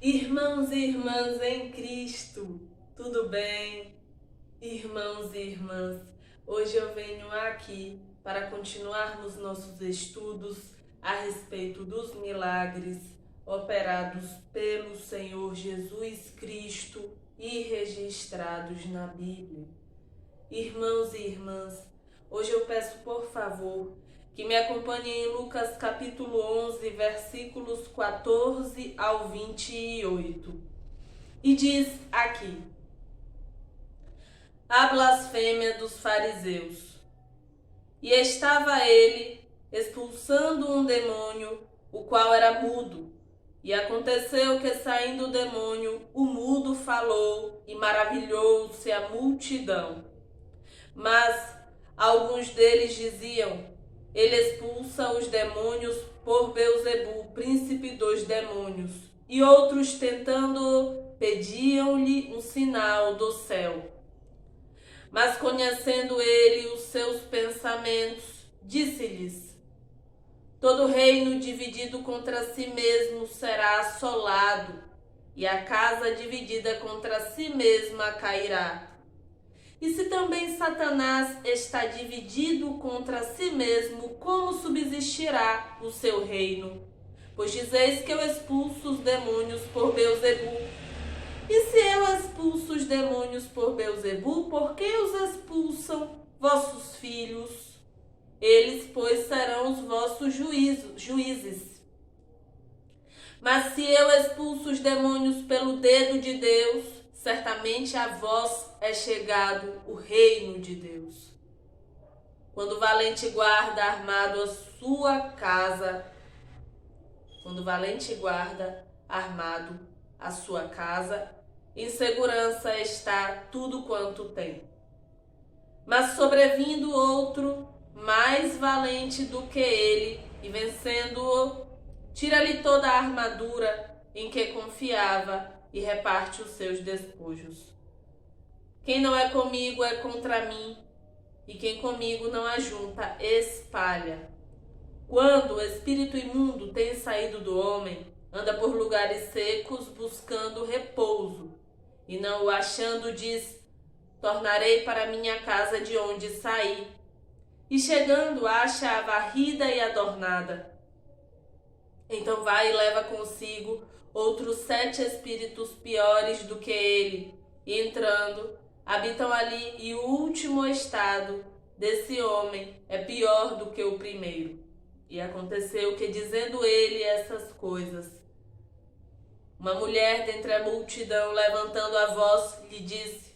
Irmãos e irmãs em Cristo, tudo bem? Irmãos e irmãs, hoje eu venho aqui para continuarmos nossos estudos a respeito dos milagres operados pelo Senhor Jesus Cristo e registrados na Bíblia. Irmãos e irmãs, hoje eu peço por favor que me acompanhem em Lucas capítulo 11, versículos 14 ao 28. E diz aqui: a blasfêmia dos fariseus. E estava ele expulsando um demônio, o qual era mudo. E aconteceu que, saindo o demônio, o mudo falou, e maravilhou-se a multidão. Mas alguns deles diziam: ele expulsa os demônios por Beelzebu, príncipe dos demônios. E outros, tentando, pediam-lhe um sinal do céu. Mas conhecendo ele os seus pensamentos, disse-lhes: todo reino dividido contra si mesmo será assolado, e a casa dividida contra si mesma cairá. E se também Satanás está dividido contra si mesmo, como subsistirá o seu reino? Pois dizeis que eu expulso os demônios por Beelzebu. E se eu expulso os demônios por Beelzebu, por que os expulsam vossos filhos? Eles, pois, serão os vossos juízes. Mas se eu expulso os demônios pelo dedo de Deus, certamente a vós é chegado o reino de Deus. Quando o valente guarda armado a sua casa, em segurança está tudo quanto tem. Mas sobrevindo outro, mais valente do que ele, e vencendo-o, tira-lhe toda a armadura em que confiava e reparte os seus despojos. Quem não é comigo é contra mim, e quem comigo não ajunta, espalha. Quando o espírito imundo tem saído do homem, anda por lugares secos buscando repouso, e não o achando, diz: tornarei para minha casa de onde saí. E chegando, acha a varrida e adornada. Então vai e leva consigo outros 7 espíritos piores do que ele, e entrando, habitam ali, e o último estado desse homem é pior do que o primeiro. E aconteceu que, dizendo ele essas coisas, uma mulher dentre a multidão, levantando a voz, lhe disse: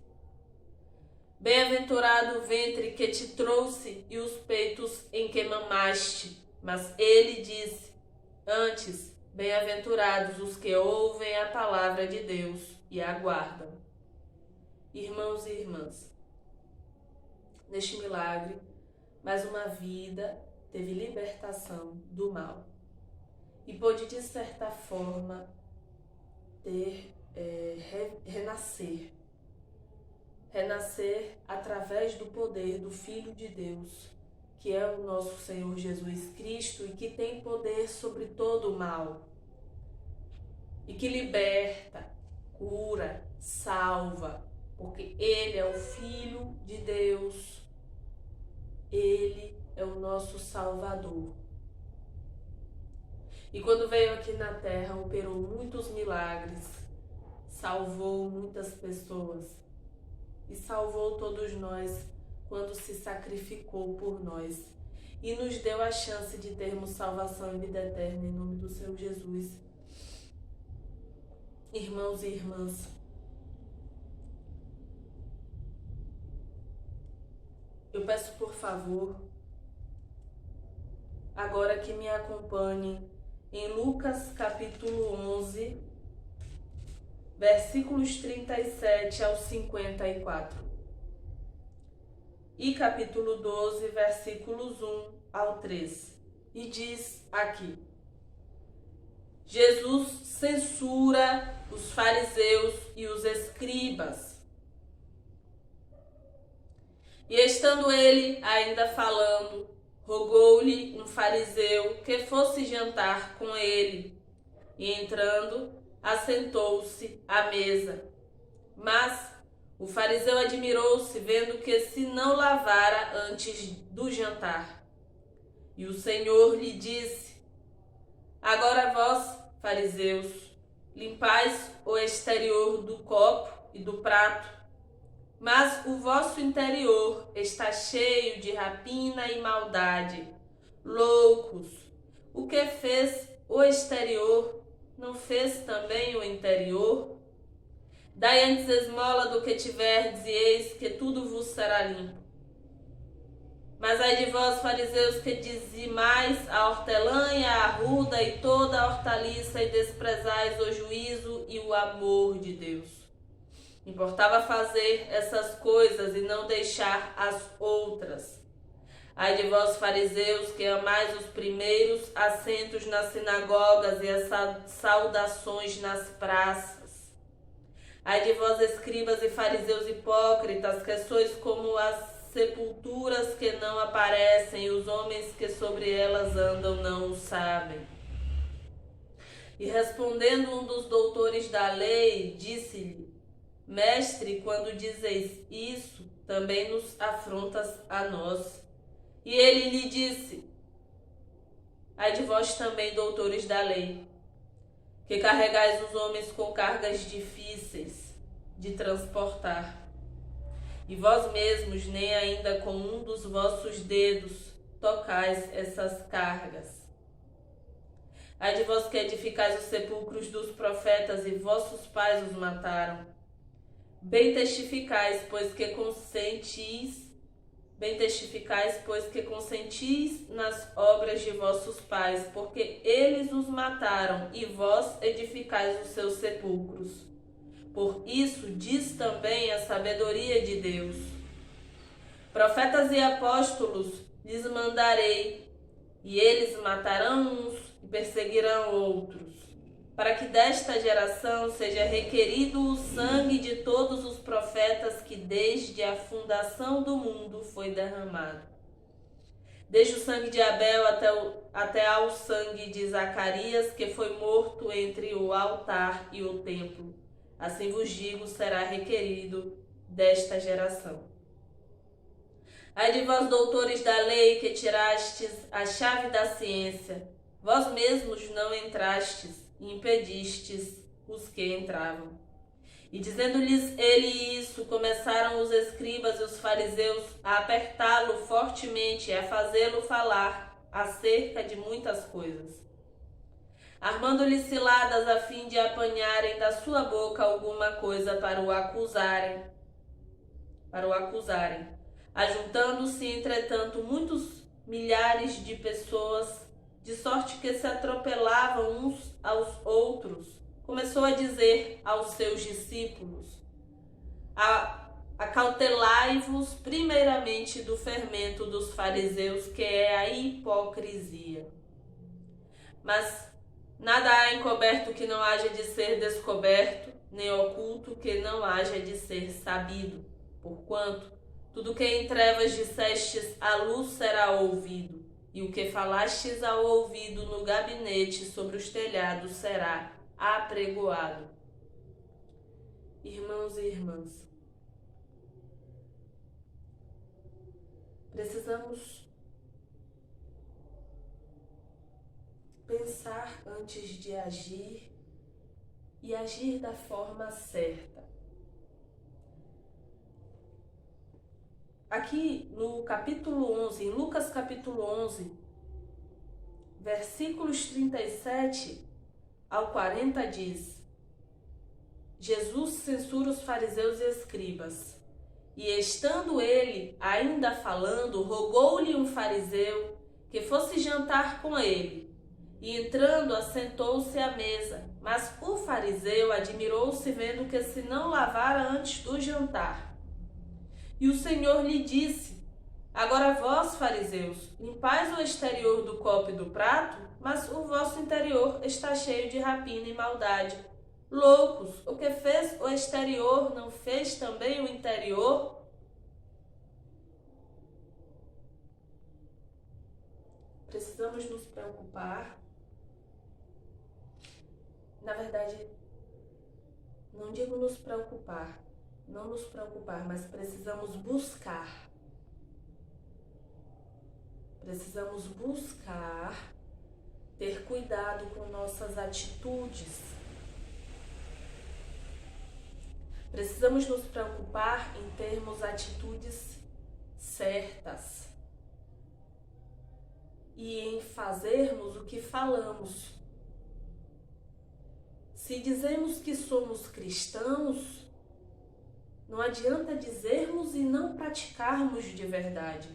bem-aventurado o ventre que te trouxe e os peitos em que mamaste. Mas ele disse: antes, bem-aventurados os que ouvem a palavra de Deus e a guardam. Irmãos e irmãs, neste milagre, mais uma vida teve libertação do mal e pôde, de certa forma, renascer através do poder do Filho de Deus, que é o nosso Senhor Jesus Cristo, e que tem poder sobre todo o mal, e que liberta, cura, salva, porque Ele é o Filho de Deus, Ele é o nosso Salvador. E quando veio aqui na terra, operou muitos milagres, salvou muitas pessoas e salvou todos nós quando se sacrificou por nós e nos deu a chance de termos salvação e vida eterna em nome do Senhor Jesus. Irmãos e irmãs, eu peço por favor, agora que me acompanhem em Lucas capítulo 11, versículos 37 ao 54. E capítulo 12, versículos 1 ao 3. E diz aqui: Jesus censura os fariseus e os escribas. E estando ele ainda falando, rogou-lhe um fariseu que fosse jantar com ele. E entrando, assentou-se à mesa. Mas o fariseu admirou-se, vendo que se não lavara antes do jantar. E o Senhor lhe disse: agora vós, fariseus, limpais o exterior do copo e do prato, mas o vosso interior está cheio de rapina e maldade. Loucos, o que fez o exterior, não fez também o interior? Dai antes esmola do que tiverdes, e eis que tudo vos será limpo. Mas ai de vós, fariseus, que dizimais a hortelã e a arruda e toda a hortaliça, e desprezais o juízo e o amor de Deus. Importava fazer essas coisas e não deixar as outras. Ai de vós, fariseus, que amais os primeiros assentos nas sinagogas e as saudações nas praças. Ai de vós, escribas e fariseus hipócritas, que sois como as sepulturas que não aparecem, e os homens que sobre elas andam não o sabem. E respondendo um dos doutores da lei, disse-lhe: Mestre, quando dizeis isso, também nos afrontas a nós. E ele lhe disse: ai de vós também, doutores da lei, que carregais os homens com cargas difíceis de transportar, e vós mesmos nem ainda com um dos vossos dedos tocais essas cargas. Ai de vós que edificais os sepulcros dos profetas, e vossos pais os mataram. Bem testificais, pois que consentis nas obras de vossos pais, porque eles os mataram, e vós edificais os seus sepulcros. Por isso diz também a sabedoria de Deus: profetas e apóstolos lhes mandarei, e eles matarão uns e perseguirão outros, para que desta geração seja requerido o sangue de todos os profetas que desde a fundação do mundo foi derramado, desde o sangue de Abel até ao sangue de Zacarias, que foi morto entre o altar e o templo. Assim vos digo, será requerido desta geração. Ai de vós, doutores da lei, que tirastes a chave da ciência, vós mesmos não entrastes e impedistes os que entravam. E dizendo-lhes ele isso, começaram os escribas e os fariseus a apertá-lo fortemente e a fazê-lo falar acerca de muitas coisas, armando-lhe ciladas a fim de apanharem da sua boca alguma coisa para o acusarem. Ajuntando-se, entretanto, muitos milhares de pessoas, de sorte que se atropelavam uns aos outros, começou a dizer aos seus discípulos: acautelai-vos primeiramente do fermento dos fariseus, que é a hipocrisia. Mas nada há encoberto que não haja de ser descoberto, nem oculto que não haja de ser sabido. Porquanto tudo que em trevas dissestes à luz será ouvido, e o que falastes ao ouvido no gabinete sobre os telhados será apregoado. Irmãos e irmãs, precisamos pensar antes de agir e agir da forma certa. Aqui no capítulo 11, em Lucas capítulo 11, versículos 37 ao 40 diz: Jesus censura os fariseus e escribas. E estando ele ainda falando, rogou-lhe um fariseu que fosse jantar com ele. E entrando, assentou-se à mesa. Mas o fariseu admirou-se, vendo que se não lavara antes do jantar. E o Senhor lhe disse: agora vós, fariseus, limpais o exterior do copo e do prato, mas o vosso interior está cheio de rapina e maldade. Loucos, o que fez o exterior não fez também o interior? Precisamos nos preocupar. Na verdade, não digo nos preocupar, não nos preocupar, mas precisamos buscar. Precisamos buscar ter cuidado com nossas atitudes. Precisamos nos preocupar em termos atitudes certas e em fazermos o que falamos. Se dizemos que somos cristãos, não adianta dizermos e não praticarmos de verdade.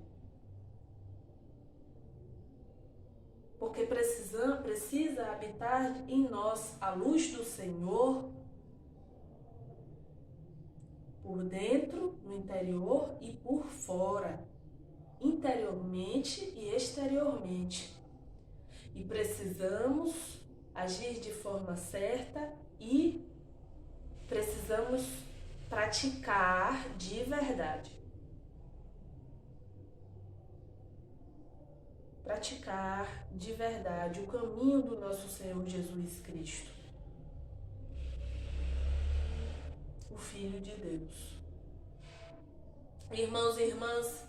Porque precisa habitar em nós a luz do Senhor, por dentro, no interior e por fora, interiormente e exteriormente. E precisamos agir de forma certa e precisamos praticar de verdade. Praticar de verdade o caminho do nosso Senhor Jesus Cristo, o Filho de Deus. Irmãos e irmãs,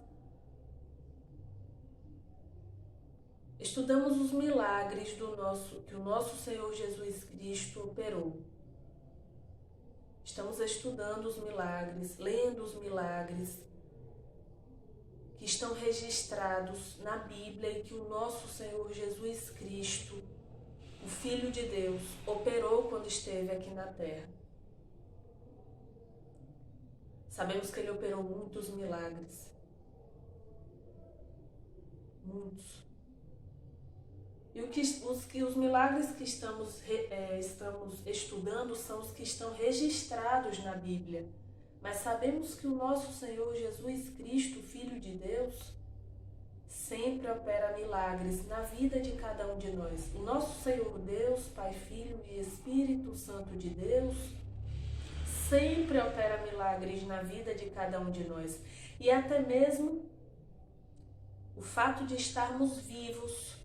estudamos os milagres que o nosso Senhor Jesus Cristo operou. Estamos estudando os milagres, lendo os milagres que estão registrados na Bíblia e que o nosso Senhor Jesus Cristo, o Filho de Deus, operou quando esteve aqui na Terra. Sabemos que Ele operou muitos milagres. Muitos. E os milagres que estamos estudando são os que estão registrados na Bíblia. Mas sabemos que o nosso Senhor Jesus Cristo, Filho de Deus, sempre opera milagres na vida de cada um de nós. O nosso Senhor Deus, Pai, Filho e Espírito Santo de Deus, sempre opera milagres na vida de cada um de nós. E até mesmo o fato de estarmos vivos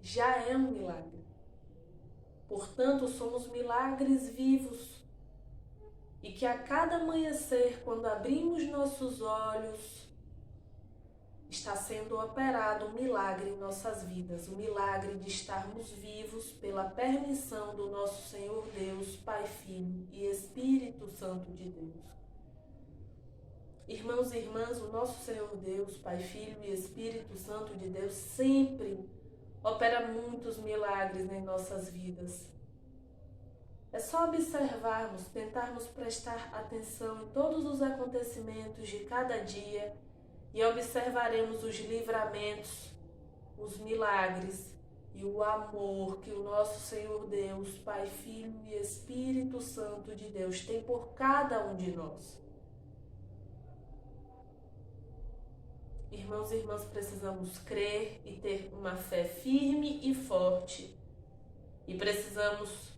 já é um milagre. Portanto, somos milagres vivos. E que a cada amanhecer, quando abrimos nossos olhos, está sendo operado um milagre em nossas vidas. O milagre de estarmos vivos pela permissão do nosso Senhor Deus, Pai, Filho e Espírito Santo de Deus. Irmãos e irmãs, o nosso Senhor Deus, Pai, Filho e Espírito Santo de Deus sempre opera muitos milagres em nossas vidas. É só observarmos, tentarmos prestar atenção em todos os acontecimentos de cada dia e observaremos os livramentos, os milagres e o amor que o nosso Senhor Deus, Pai, Filho e Espírito Santo de Deus tem por cada um de nós. Irmãos e irmãs, precisamos crer e ter uma fé firme e forte. E precisamos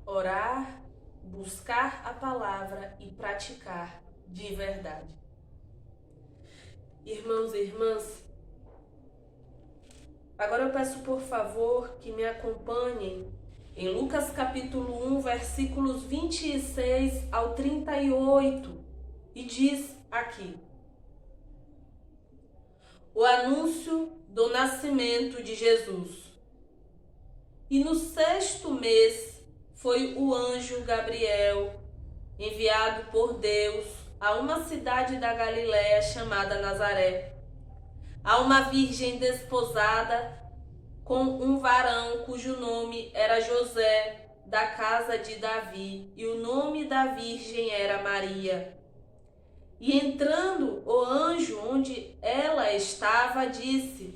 orar, buscar a palavra e praticar de verdade. Irmãos e irmãs, agora eu peço por favor que me acompanhem em Lucas capítulo 1, versículos 26 ao 38, e diz aqui: o anúncio do nascimento de Jesus. E no 6º mês foi o anjo Gabriel, enviado por Deus a uma cidade da Galiléia chamada Nazaré, a uma virgem desposada com um varão cujo nome era José, da casa de Davi, e o nome da virgem era Maria. E entrando o anjo onde ela estava, disse: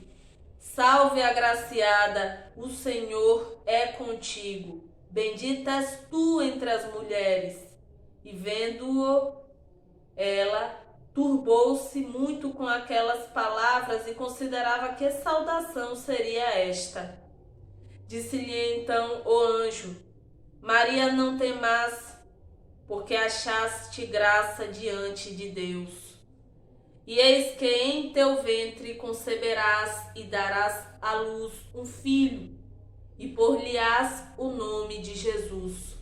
salve, agraciada, o Senhor é contigo. Bendita és tu entre as mulheres. E vendo-o, ela turbou-se muito com aquelas palavras e considerava que saudação seria esta. Disse-lhe então o anjo: Maria, não temas, porque achaste graça diante de Deus. E eis que em teu ventre conceberás e darás à luz um filho, e por-lhe-ás o nome de Jesus.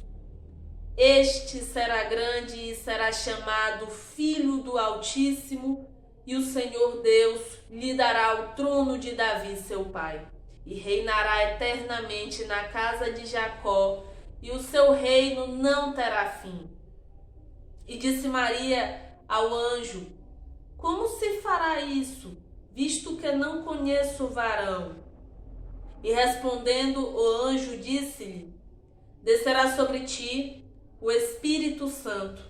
Este será grande e será chamado Filho do Altíssimo, e o Senhor Deus lhe dará o trono de Davi, seu pai, e reinará eternamente na casa de Jacó, e o seu reino não terá fim. E disse Maria ao anjo: Como se fará isso, visto que não conheço o varão? E respondendo o anjo, disse-lhe: Descerá sobre ti o Espírito Santo,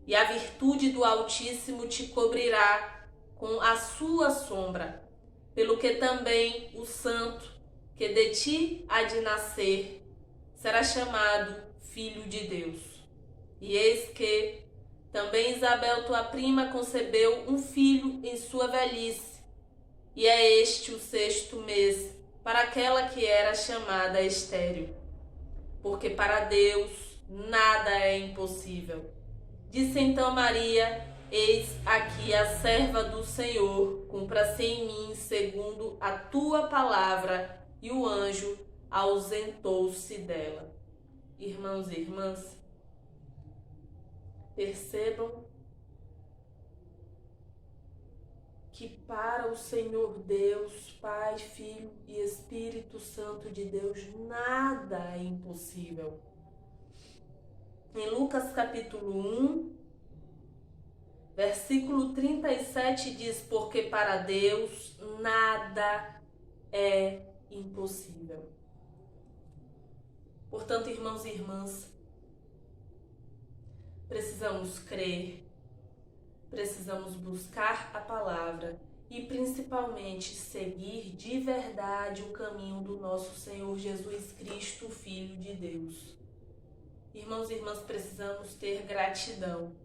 e a virtude do Altíssimo te cobrirá com a sua sombra, pelo que também o santo que de ti há de nascer será chamado Filho de Deus. E eis que também Isabel, tua prima, concebeu um filho em sua velhice, e é este o 6º mês para aquela que era chamada estéril, porque para Deus nada é impossível. Disse então Maria: Eis aqui a serva do Senhor, cumpra-se em mim segundo a tua palavra. E o anjo ausentou-se dela. Irmãos e irmãs, percebam que para o Senhor Deus, Pai, Filho e Espírito Santo de Deus, nada é impossível. Em Lucas capítulo 1, versículo 37 diz: Porque para Deus nada é impossível. Portanto, irmãos e irmãs, precisamos crer, precisamos buscar a palavra e principalmente seguir de verdade o caminho do nosso Senhor Jesus Cristo, Filho de Deus. Irmãos e irmãs, precisamos ter gratidão,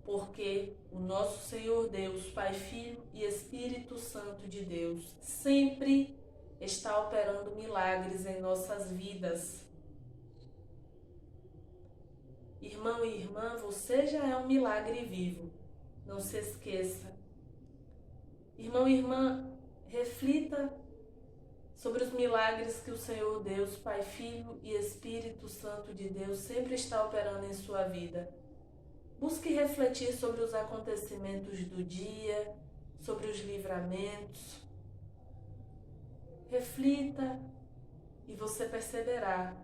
porque o nosso Senhor Deus, Pai, Filho e Espírito Santo de Deus, sempre está operando milagres em nossas vidas. Irmão e irmã, você já é um milagre vivo. Não se esqueça. Irmão e irmã, reflita sobre os milagres que o Senhor Deus, Pai, Filho e Espírito Santo de Deus sempre está operando em sua vida. Busque refletir sobre os acontecimentos do dia, sobre os livramentos. Reflita e você perceberá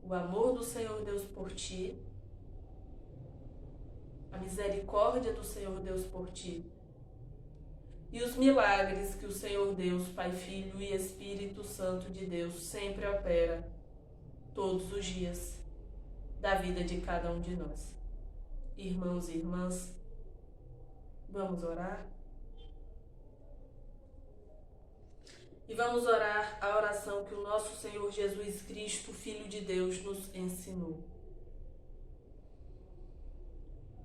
o amor do Senhor Deus por ti, a misericórdia do Senhor Deus por ti e os milagres que o Senhor Deus, Pai, Filho e Espírito Santo de Deus sempre opera todos os dias da vida de cada um de nós. Irmãos e irmãs, vamos orar? E vamos orar a oração que o nosso Senhor Jesus Cristo, Filho de Deus, nos ensinou.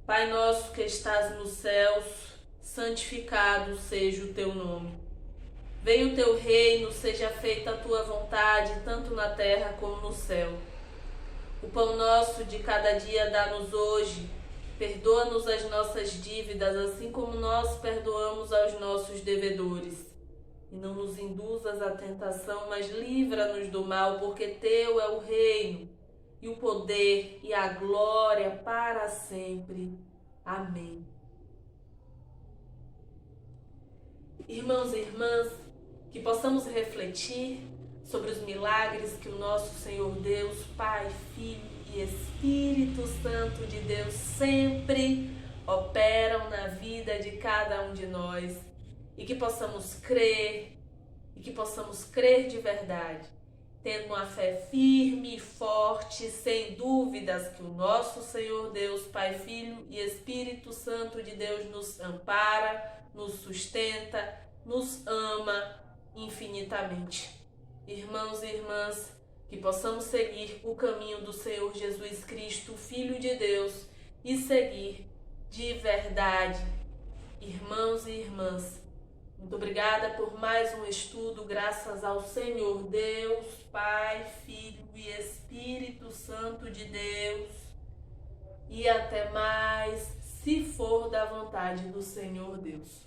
Pai nosso que estás nos céus, santificado seja o teu nome. Venha o teu reino, seja feita a tua vontade, tanto na terra como no céu. O pão nosso de cada dia dá-nos hoje. Perdoa-nos as nossas dívidas, assim como nós perdoamos aos nossos devedores. E não nos induzas à tentação, mas livra-nos do mal, porque teu é o reino, e o poder e a glória para sempre. Amém. Irmãos e irmãs, que possamos refletir sobre os milagres que o nosso Senhor Deus, Pai, Filho e Espírito Santo de Deus sempre operam na vida de cada um de nós, e que possamos crer, de verdade, tendo uma fé firme e forte, sem dúvidas, que o nosso Senhor Deus, Pai, Filho e Espírito Santo de Deus nos ampara, nos sustenta, nos ama infinitamente. Irmãos e irmãs, que possamos seguir o caminho do Senhor Jesus Cristo, Filho de Deus, e seguir de verdade. Irmãos e irmãs, muito obrigada por mais um estudo, graças ao Senhor Deus, Pai, Filho e Espírito Santo de Deus. E até mais, se for da vontade do Senhor Deus.